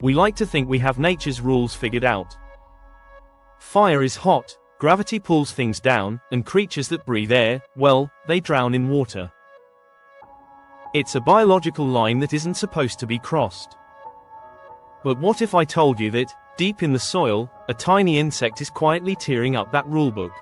We like to think we have nature's rules figured out. Fire is hot, gravity pulls things down, and creatures that breathe air, well, they drown in water. It's a biological line that isn't supposed to be crossed. But what if I told you that, deep in the soil, a tiny insect is quietly tearing up that rulebook?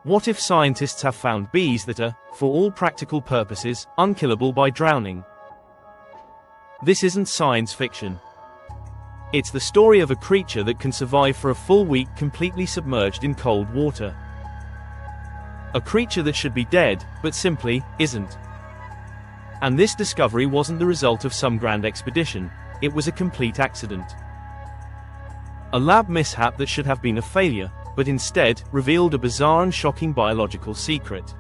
What if scientists have found bees that are, for all practical purposes, unkillable by drowning? This isn't science fiction. It's the story of a creature that can survive for a full week completely submerged in cold water. A creature that should be dead, but simply isn't. And this discovery wasn't the result of some grand expedition, it was a complete accident. A lab mishap that should have been a failure, but instead revealed a bizarre and shocking biological secret.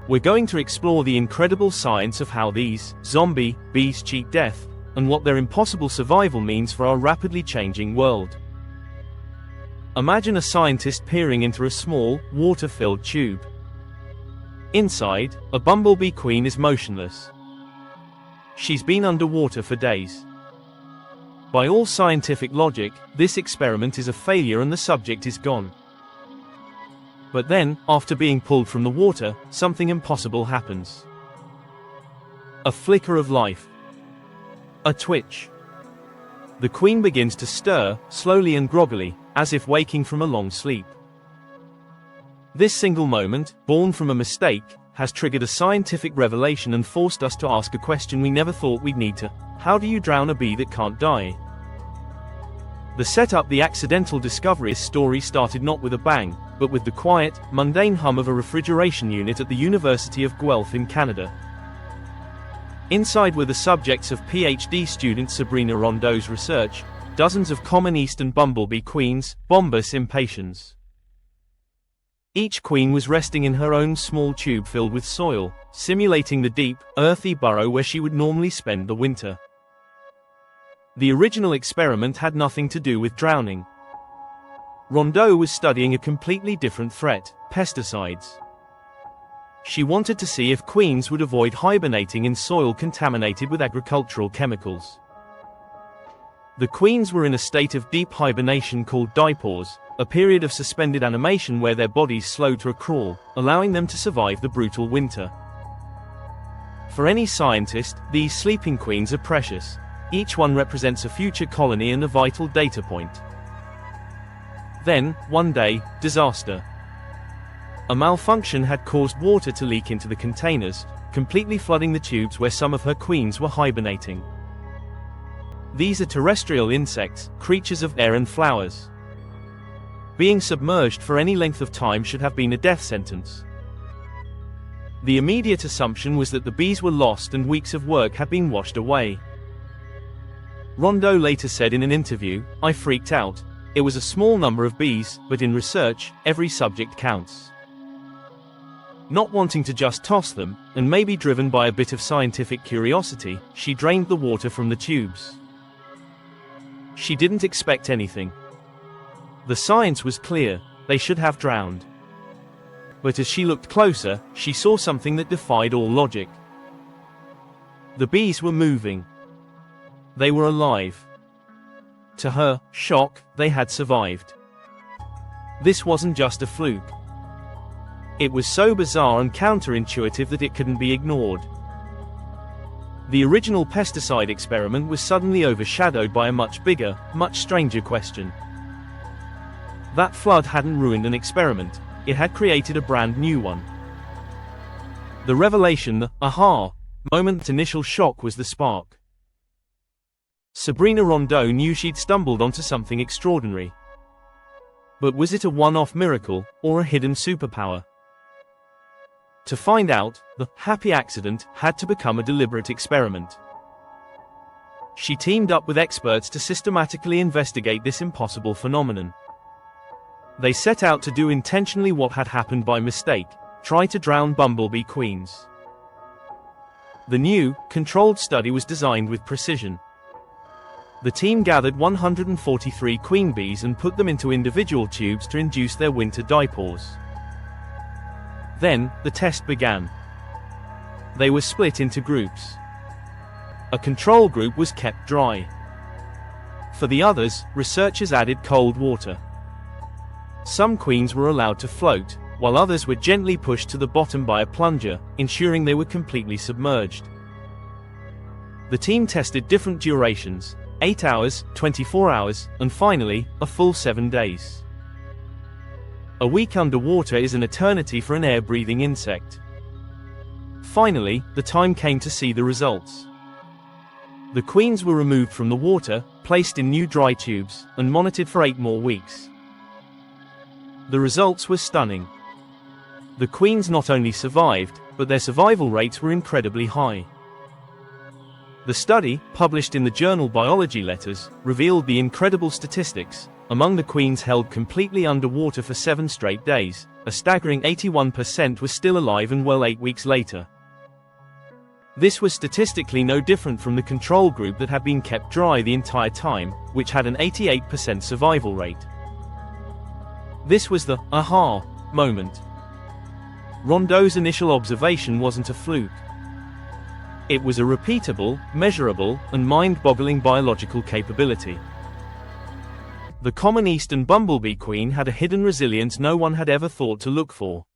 We're going to explore the incredible science of how these zombie bees cheat death, and what their impossible survival means for our rapidly changing world. Imagine a scientist peering into a small, water-filled tube. Inside, a bumblebee queen is motionless. She's been underwater for days. By all scientific logic, this experiment is a failure and the subject is gone. But then, after being pulled from the water, something impossible happens. A flicker of life. A twitch. The queen begins to stir, slowly and groggily, as if waking from a long sleep. This single moment, born from a mistake, has triggered a scientific revelation and forced us to ask a question we never thought we'd need to. How do you drown a bee that can't die? The setup, the accidental discovery story started not with a bang, but with the quiet, mundane hum of a refrigeration unit at the University of Guelph in Canada. Inside were the subjects of PhD student Sabrina Rondeau's research, dozens of common eastern bumblebee queens, Bombus impatiens. Each queen was resting in her own small tube filled with soil, simulating the deep, earthy burrow where she would normally spend the winter. The original experiment had nothing to do with drowning. Rondeau was studying a completely different threat: pesticides. She wanted to see if queens would avoid hibernating in soil contaminated with agricultural chemicals. The queens were in a state of deep hibernation called dipause, a period of suspended animation where their bodies slowed to a crawl, allowing them to survive the brutal winter. For any scientist, these sleeping queens are precious. Each one represents a future colony and a vital data point. Then, one day, disaster. A malfunction had caused water to leak into the containers, completely flooding the tubes where some of her queens were hibernating. These are terrestrial insects, creatures of air and flowers. Being submerged for any length of time should have been a death sentence. The immediate assumption was that the bees were lost and weeks of work had been washed away. Rondeau later said in an interview, "I freaked out. It was a small number of bees, but in research, every subject counts." Not wanting to just toss them, and maybe driven by a bit of scientific curiosity, she drained the water from the tubes. She didn't expect anything. The science was clear: they should have drowned. But as she looked closer, she saw something that defied all logic. The bees were moving. They were alive. To her shock, they had survived. This wasn't just a fluke. It was so bizarre and counterintuitive that it couldn't be ignored. The original pesticide experiment was suddenly overshadowed by a much bigger, much stranger question. That flood hadn't ruined an experiment, it had created a brand new one. The revelation, the aha moment's initial shock was the spark. Sabrina Rondeau knew she'd stumbled onto something extraordinary. But was it a one-off miracle, or a hidden superpower? To find out, the happy accident had to become a deliberate experiment. She teamed up with experts to systematically investigate this impossible phenomenon. They set out to do intentionally what had happened by mistake: try to drown bumblebee queens. The new, controlled study was designed with precision. The team gathered 143 queen bees and put them into individual tubes to induce their winter dipause. Then, the test began. They were split into groups. A control group was kept dry. For the others, researchers added cold water. Some queens were allowed to float, while others were gently pushed to the bottom by a plunger, ensuring they were completely submerged. The team tested different durations: 8 hours, 24 hours, and finally, a full 7 days. A week underwater is an eternity for an air-breathing insect. Finally, the time came to see the results. The queens were removed from the water, placed in new dry tubes, and monitored for 8 more weeks. The results were stunning. The queens not only survived, but their survival rates were incredibly high. The study, published in the journal Biology Letters, revealed the incredible statistics. Among the queens held completely underwater for 7 straight days, a staggering 81% were still alive and well 8 weeks later. This was statistically no different from the control group that had been kept dry the entire time, which had an 88% survival rate. This was the aha moment. Rondeau's initial observation wasn't a fluke. It was a repeatable, measurable, and mind-boggling biological capability. The common eastern bumblebee queen had a hidden resilience no one had ever thought to look for.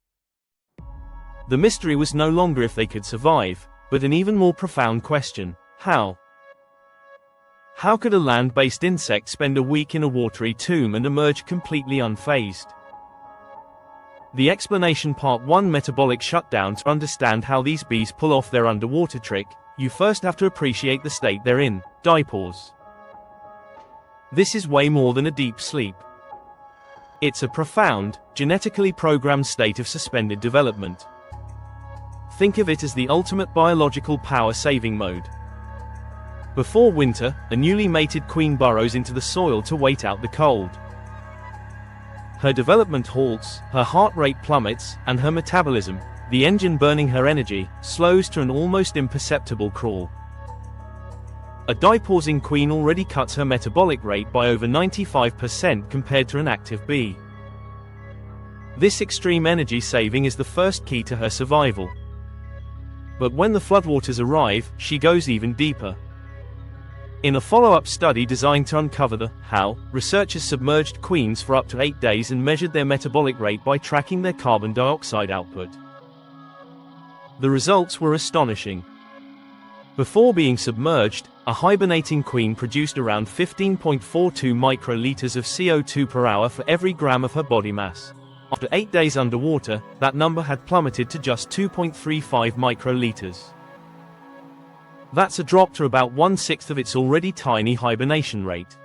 The mystery was no longer if they could survive, but an even more profound question: how? How could a land-based insect spend a week in a watery tomb and emerge completely unfazed? The explanation part 1: metabolic shutdown. To understand how these bees pull off their underwater trick, you first have to appreciate the state they're in: diapause. This is way more than a deep sleep. It's a profound, genetically programmed state of suspended development. Think of it as the ultimate biological power-saving mode. Before winter, a newly mated queen burrows into the soil to wait out the cold. Her development halts, her heart rate plummets, and her metabolism, the engine burning her energy, slows to an almost imperceptible crawl. A dipausing queen already cuts her metabolic rate by over 95% compared to an active bee. This extreme energy saving is the first key to her survival. But when the floodwaters arrive, she goes even deeper. In a follow-up study designed to uncover the how, researchers submerged queens for up to 8 days and measured their metabolic rate by tracking their carbon dioxide output. The results were astonishing. Before being submerged, a hibernating queen produced around 15.42 microliters of CO2 per hour for every gram of her body mass. After 8 days underwater, that number had plummeted to just 2.35 microliters. That's a drop to about 1/6 of its already tiny hibernation rate.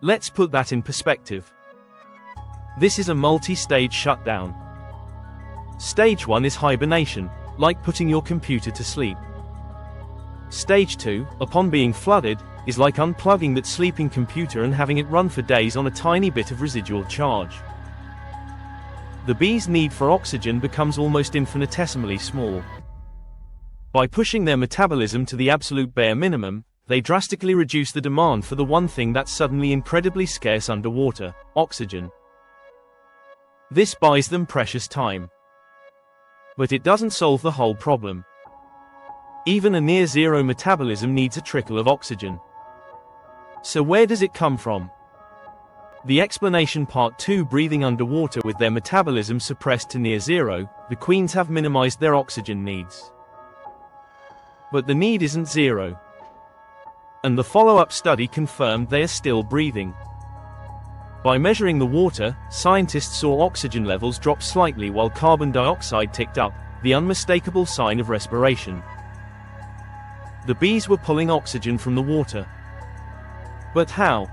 Let's put that in perspective. This is a multi-stage shutdown. Stage 1 is hibernation, like putting your computer to sleep. Stage 2, upon being flooded, is like unplugging that sleeping computer and having it run for days on a tiny bit of residual charge. The bees' need for oxygen becomes almost infinitesimally small. By pushing their metabolism to the absolute bare minimum, they drastically reduce the demand for the one thing that's suddenly incredibly scarce underwater: oxygen. This buys them precious time. But it doesn't solve the whole problem. Even a near-zero metabolism needs a trickle of oxygen. So where does it come from? The explanation part 2: breathing underwater with their metabolism suppressed to near zero, the queens have minimized their oxygen needs. But the need isn't zero. And the follow-up study confirmed they are still breathing. By measuring the water, scientists saw oxygen levels drop slightly while carbon dioxide ticked up, the unmistakable sign of respiration. The bees were pulling oxygen from the water. But how?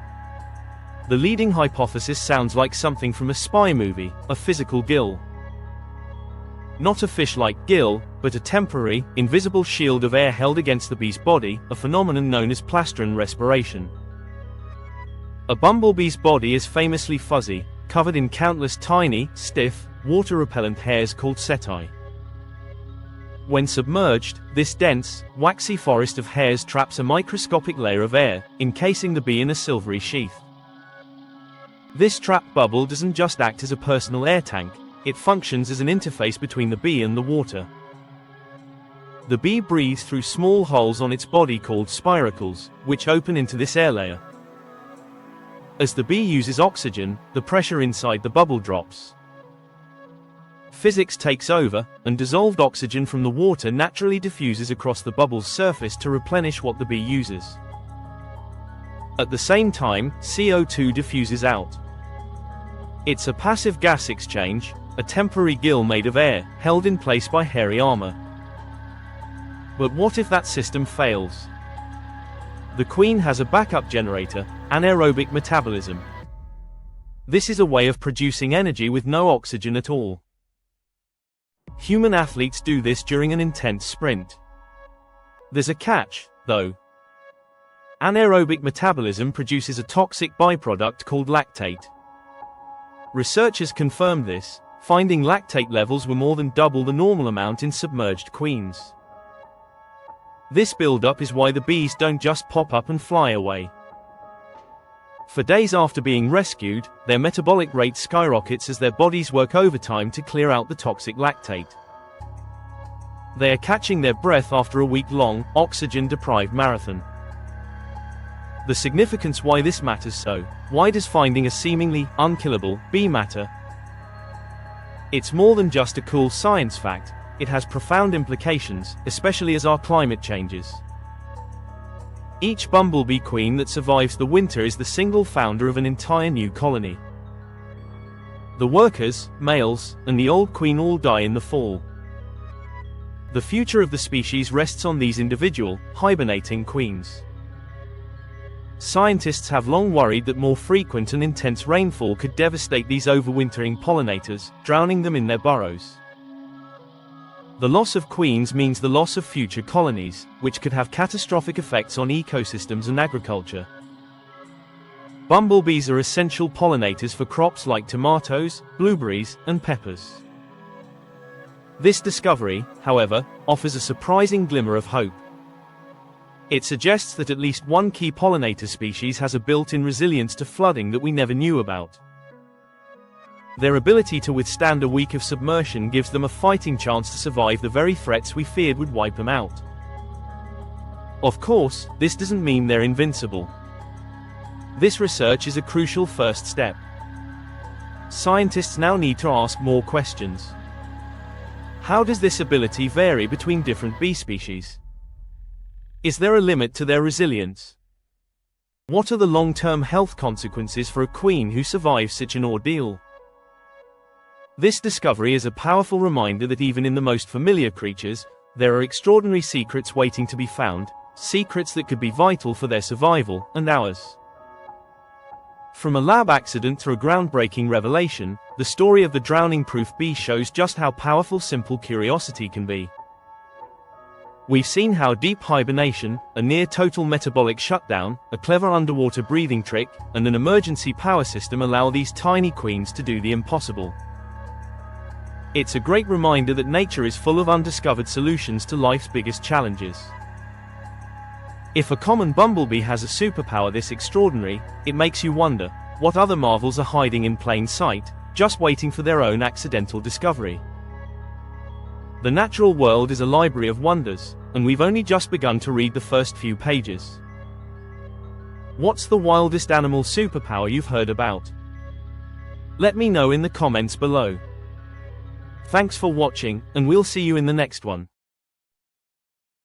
The leading hypothesis sounds like something from a spy movie: a physical gill. Not a fish-like gill, but a temporary, invisible shield of air held against the bee's body, a phenomenon known as plastron respiration. A bumblebee's body is famously fuzzy, covered in countless tiny, stiff, water-repellent hairs called setae. When submerged, this dense, waxy forest of hairs traps a microscopic layer of air, encasing the bee in a silvery sheath. This trapped bubble doesn't just act as a personal air tank, it functions as an interface between the bee and the water. The bee breathes through small holes on its body called spiracles, which open into this air layer. As the bee uses oxygen, the pressure inside the bubble drops. Physics takes over, and dissolved oxygen from the water naturally diffuses across the bubble's surface to replenish what the bee uses. At the same time, CO2 diffuses out. It's a passive gas exchange, a temporary gill made of air, held in place by hairy armor. But what if that system fails? The queen has a backup generator, anaerobic metabolism. This is a way of producing energy with no oxygen at all. Human athletes do this during an intense sprint. There's a catch, though. Anaerobic metabolism produces a toxic byproduct called lactate. Researchers confirmed this, finding lactate levels were more than double the normal amount in submerged queens. This buildup is why the bees don't just pop up and fly away. For days after being rescued, their metabolic rate skyrockets as their bodies work overtime to clear out the toxic lactate. They are catching their breath after a week-long, oxygen-deprived marathon. The significance why this matters so. Why does finding a seemingly unkillable bee matter? It's more than just a cool science fact, it has profound implications, especially as our climate changes. Each bumblebee queen that survives the winter is the single founder of an entire new colony. The workers, males, and the old queen all die in the fall. The future of the species rests on these individual, hibernating queens. Scientists have long worried that more frequent and intense rainfall could devastate these overwintering pollinators, drowning them in their burrows. The loss of queens means the loss of future colonies, which could have catastrophic effects on ecosystems and agriculture. Bumblebees are essential pollinators for crops like tomatoes, blueberries, and peppers. This discovery, however, offers a surprising glimmer of hope. It suggests that at least one key pollinator species has a built-in resilience to flooding that we never knew about. Their ability to withstand a week of submersion gives them a fighting chance to survive the very threats we feared would wipe them out. Of course, this doesn't mean they're invincible. This research is a crucial first step. Scientists now need to ask more questions. How does this ability vary between different bee species? Is there a limit to their resilience? What are the long-term health consequences for a queen who survives such an ordeal? This discovery is a powerful reminder that even in the most familiar creatures, there are extraordinary secrets waiting to be found, secrets that could be vital for their survival, and ours. From a lab accident to a groundbreaking revelation, the story of the drowning-proof bee shows just how powerful simple curiosity can be. We've seen how deep hibernation, a near-total metabolic shutdown, a clever underwater breathing trick, and an emergency power system allow these tiny queens to do the impossible. It's a great reminder that nature is full of undiscovered solutions to life's biggest challenges. If a common bumblebee has a superpower this extraordinary, it makes you wonder, what other marvels are hiding in plain sight, just waiting for their own accidental discovery? The natural world is a library of wonders, and we've only just begun to read the first few pages. What's the wildest animal superpower you've heard about? Let me know in the comments below. Thanks for watching, and we'll see you in the next one.